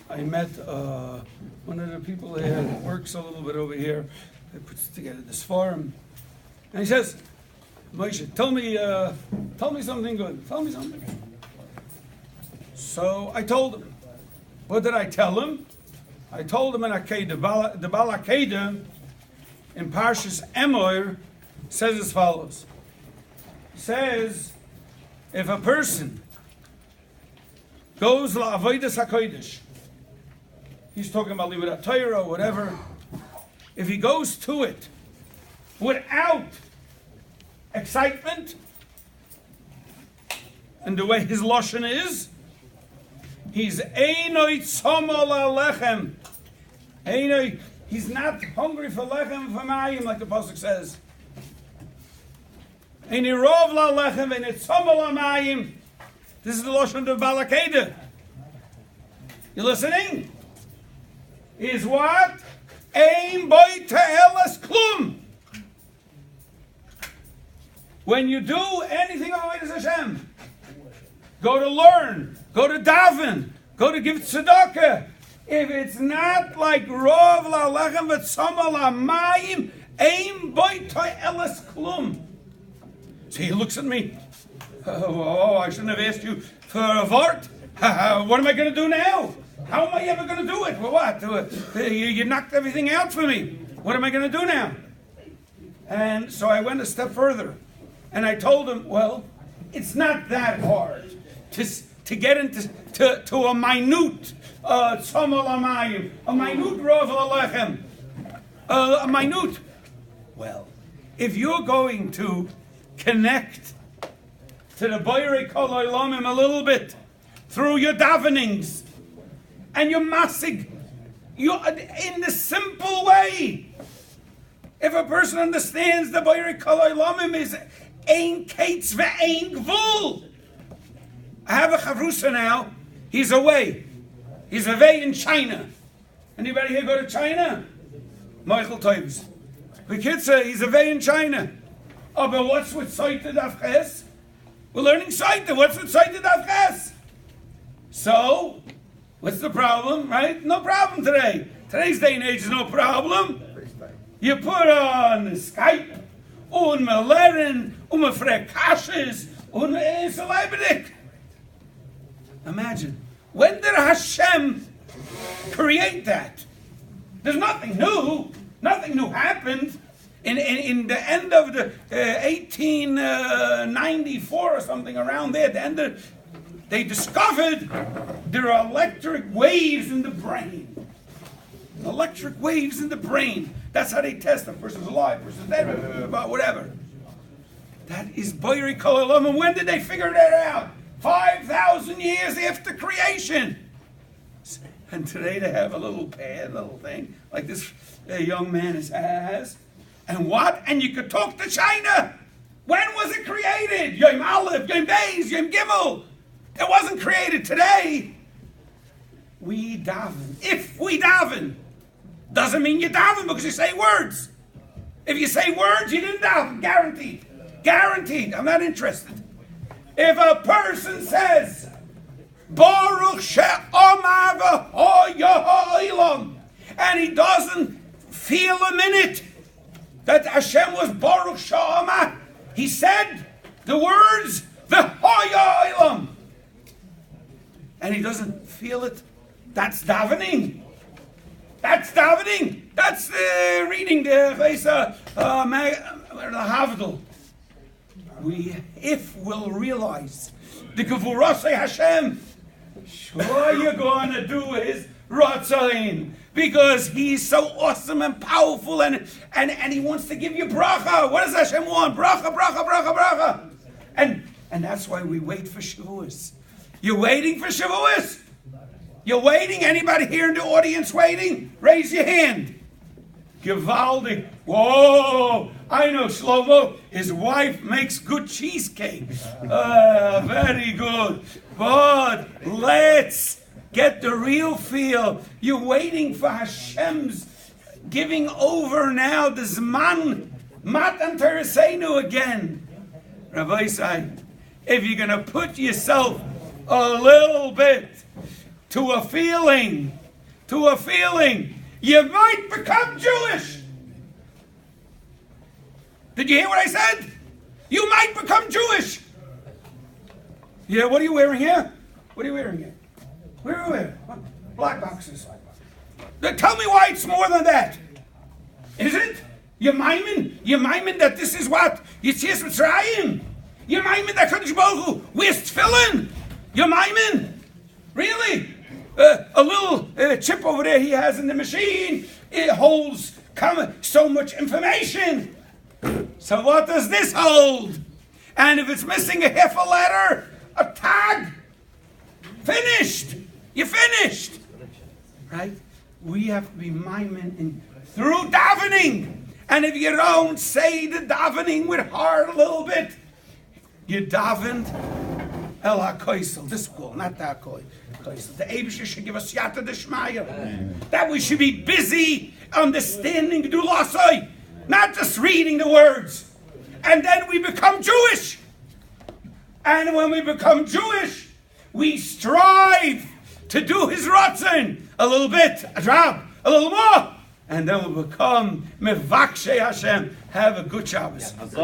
I met one of the people here that works a little bit over here that puts together this forum. And he says, Moshe, tell me something good. Tell me something. So I told him. What did I tell him? I told him in Akedah, the Bal Akedah in Parshas Emor says as follows. He says, if a person goes la'avodas hakodesh, he's talking about Libudat Torah or whatever, if he goes to it without excitement, and the way his lashon is, he's einoi tzomol alechem. He's not hungry for lechem for mayim, like the pasuk says. Einoi rov lalechem and it's tzomol amayim. This is the lashon of the Bal Akedah. You listening? Is what? Ein boy te'eles klum. When you do anything of Avodas Hashem, go to learn, go to daven, go to give tzedakah. If it's not like rov la'lechem v'tzama la'mayim, ein boy te'eles klum. So he looks at me. Oh, I shouldn't have asked you for a vort. What am I going to do now? How am I ever going to do it? Well, what? You knocked everything out for me. What am I going to do now? And so I went a step further. And I told him, well, it's not that hard to get into to a minute tzomol amayim, a minute rov alechem, a minute. Well, if you're going to connect to the Boirei Kol Olamim a little bit through your davenings and your masig, you in the simple way. If a person understands the Boirei Kol Olamim is ein kates ve'ein gvul. I have a chavrusa now. He's away. He's away in China. Anybody here go to China? Michael Toibs. The kids say he's away in China. Oh, but what's with Saita Davches? We're learning Saita. What's with Saita Davches? So, what's the problem, right? No problem today. Today's day and age is no problem. You put on Skype, Melerin, Frekashes, Celebritic. Imagine, when did Hashem create that? There's nothing new. Nothing new happened. In the end of the 1894 or something around there, they discovered there are electric waves in the brain. Electric waves in the brain. That's how they test a person's alive, person's dead, whatever. That is Boirei Kol Olamim. When did they figure that out? 5,000 years after creation. And today they have a little pad, little thing, like this young man has. And what? And you could talk to China. When was it created? Yom Aleph, Yom Beis, Yom Gimel. It wasn't created today. We daven. If we daven, doesn't mean you daven because you say words. If you say words, you didn't daven. Guaranteed. Guaranteed. I'm not interested. If a person says, Baruch she'omar v'ho'ya'olam, and he doesn't feel a minute that Hashem was Baruch she'omar, he said the words, v'ho'ya'olam, and he doesn't feel it, that's davening. That's davening. That's reading the Havdil. If we'll realize the Gevurasei Hashem, sure you're going to do his Ratzain, because he's so awesome and powerful and he wants to give you bracha. What does Hashem want? Bracha, bracha, bracha, bracha. And that's why we wait for Shavuos. You're waiting for Shavuos? You're waiting? Anybody here in the audience waiting? Raise your hand. Givaldi. Whoa! I know Shlomo. His wife makes good cheesecake. Very good. But let's get the real feel. You're waiting for Hashem's giving over now. The Zman Matan Tereseinu again. Rabbi Isai, if you're going to put yourself a little bit to a feeling, you might become Jewish. Did you hear what I said? You might become Jewish. Yeah, what are you wearing here? What are you wearing here? What are you wearing? Black boxes. Tell me why it's more than that. Is it? You're miming that this is what? Yitzias Mitzrayim. You're miming that Kadosh Baruch Hu wears tefillin. You're miming. Really? A little chip over there he has in the machine. It holds so much information. So what does this hold? And if it's missing a half a letter, a tag, finished. You're finished. Right? We have to be miming through davening. And if you don't say the davening with heart a little bit, you davened El HaKoisel, this school, not the HaKoisel. The Eibusher should give us Yata D'Shmaya. That we should be busy understanding the Dulasai, not just reading the words. And then we become Jewish. And when we become Jewish, we strive to do His Ratzon a little bit, a drop, a little more. And then we'll become Mevakshe Hashem. Have a good Shabbos.